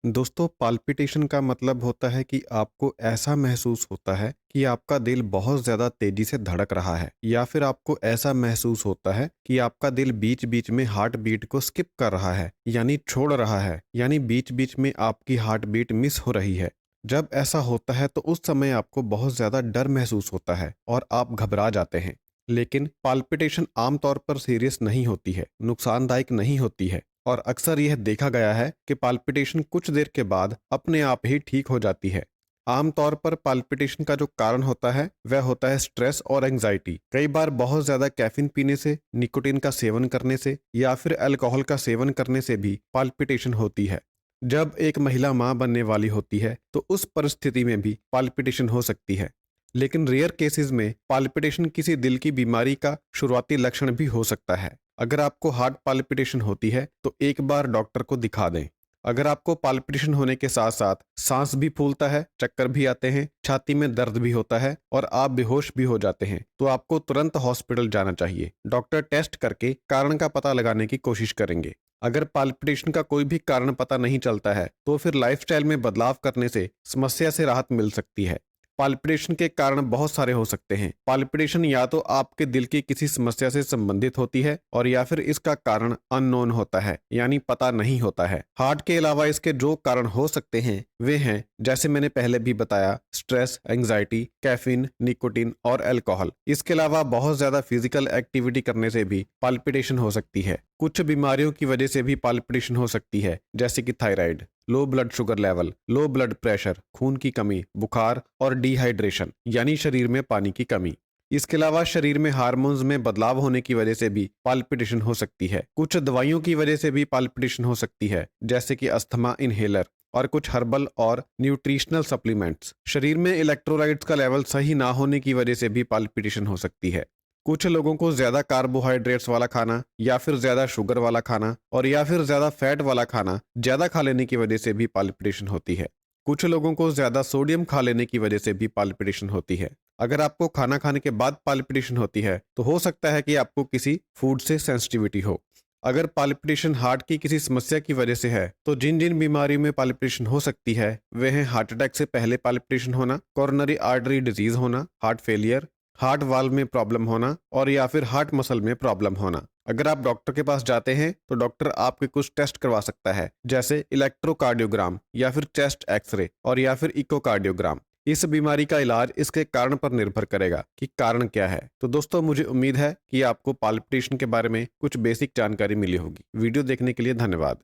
दोस्तों पाल्पिटेशन का मतलब होता है कि आपको ऐसा महसूस होता है कि आपका दिल बहुत ज़्यादा तेज़ी से धड़क रहा है या फिर आपको ऐसा महसूस होता है कि आपका दिल बीच बीच में हार्ट बीट को स्किप कर रहा है यानी छोड़ रहा है यानी बीच बीच में आपकी हार्ट बीट मिस हो रही है। जब ऐसा होता है तो उस समय आपको बहुत ज़्यादा डर महसूस होता है और आप घबरा जाते हैं। लेकिन पाल्पिटेशन आमतौर पर सीरियस नहीं होती है, नुकसानदायक नहीं होती है और अक्सर यह देखा गया है कि पाल्पिटेशन कुछ देर के बाद अपने आप ही ठीक हो जाती है। आमतौर पर पाल्पिटेशन का जो कारण होता है वह होता है स्ट्रेस और एंजाइटी। कई बार बहुत ज्यादा कैफीन पीने से, निकोटीन का सेवन करने से या फिर अल्कोहल का सेवन करने से भी पाल्पिटेशन होती है। जब एक महिला मां बनने वाली होती है तो उस परिस्थिति में भी पाल्पिटेशन हो सकती है। लेकिन रेयर केसेस में पाल्पिटेशन किसी दिल की बीमारी का शुरुआती लक्षण भी हो सकता है। अगर आपको हार्ट पाल्पिटेशन होती है तो एक बार डॉक्टर को दिखा दें। अगर आपको पाल्पिटेशन होने के साथ साथ सांस भी फूलता है, चक्कर भी आते हैं, छाती में दर्द भी होता है और आप बेहोश भी हो जाते हैं तो आपको तुरंत हॉस्पिटल जाना चाहिए। डॉक्टर टेस्ट करके कारण का पता लगाने की कोशिश करेंगे। अगर पाल्पिटेशन का कोई भी कारण पता नहीं चलता है तो फिर लाइफस्टाइल में बदलाव करने से समस्या से राहत मिल सकती है। पाल्पिटेशन के कारण बहुत सारे हो सकते हैं। पाल्पिटेशन या तो आपके दिल की किसी समस्या से संबंधित होती है और या फिर इसका कारण अननोन होता है यानी पता नहीं होता है। हार्ट के अलावा इसके जो कारण हो सकते हैं वे हैं, जैसे मैंने पहले भी बताया, स्ट्रेस, एंजाइटी, कैफीन, निकोटीन और अल्कोहल। इसके अलावा बहुत ज्यादा फिजिकल एक्टिविटी करने से भी पाल्पिटेशन हो सकती है। कुछ बीमारियों की वजह से भी पाल्पिटेशन हो सकती है, जैसे कि thyroid, low blood sugar level, low blood pressure, खून की कमी, बुखार और डिहाइड्रेशन यानी शरीर में पानी की कमी। इसके अलावा शरीर में हार्मोन्स में बदलाव होने की वजह से भी पाल्पिटेशन हो सकती है। कुछ दवाइयों की वजह से भी पाल्पिटेशन हो सकती है, जैसे कि अस्थमा इनहेलर और कुछ हर्बल और न्यूट्रिशनल सप्लीमेंट्स। शरीर में इलेक्ट्रोलाइट्स का लेवल सही ना होने की वजह से भी पाल्पिटेशन हो सकती है। कुछ लोगों को ज्यादा कार्बोहाइड्रेट्स वाला खाना या फिर ज्यादा शुगर वाला खाना और या फिर ज्यादा फैट वाला खाना ज्यादा खा लेने की वजह से भी पाल्पिटेशन होती है। कुछ लोगों को ज्यादा सोडियम खा लेने की वजह से भी पाल्पिटेशन होती है। अगर आपको खाना खाने के बाद पाल्पिटेशन होती है तो हो सकता है कि आपको किसी फूड से सेंसिटिविटी हो। अगर पाल्पिटेशन हार्ट की किसी समस्या की वजह से है तो जिन जिन बीमारियों में पाल्पिटेशन हो सकती है वे हैं हार्ट अटैक से पहले पाल्पिटेशन होना, कोरोनरी आर्टरी डिजीज होना, हार्ट फेलियर, हार्ट वाल्व में प्रॉब्लम होना और या फिर हार्ट मसल में प्रॉब्लम होना। अगर आप डॉक्टर के पास जाते हैं तो डॉक्टर आपके कुछ टेस्ट करवा सकता है, जैसे इलेक्ट्रोकार्डियोग्राम या फिर चेस्ट एक्सरे और या फिर इकोकार्डियोग्राम। इस बीमारी का इलाज इसके कारण पर निर्भर करेगा कि कारण क्या है। तो दोस्तों, मुझे उम्मीद है कि आपको पाल्पिटेशन के बारे में कुछ बेसिक जानकारी मिली होगी। वीडियो देखने के लिए धन्यवाद।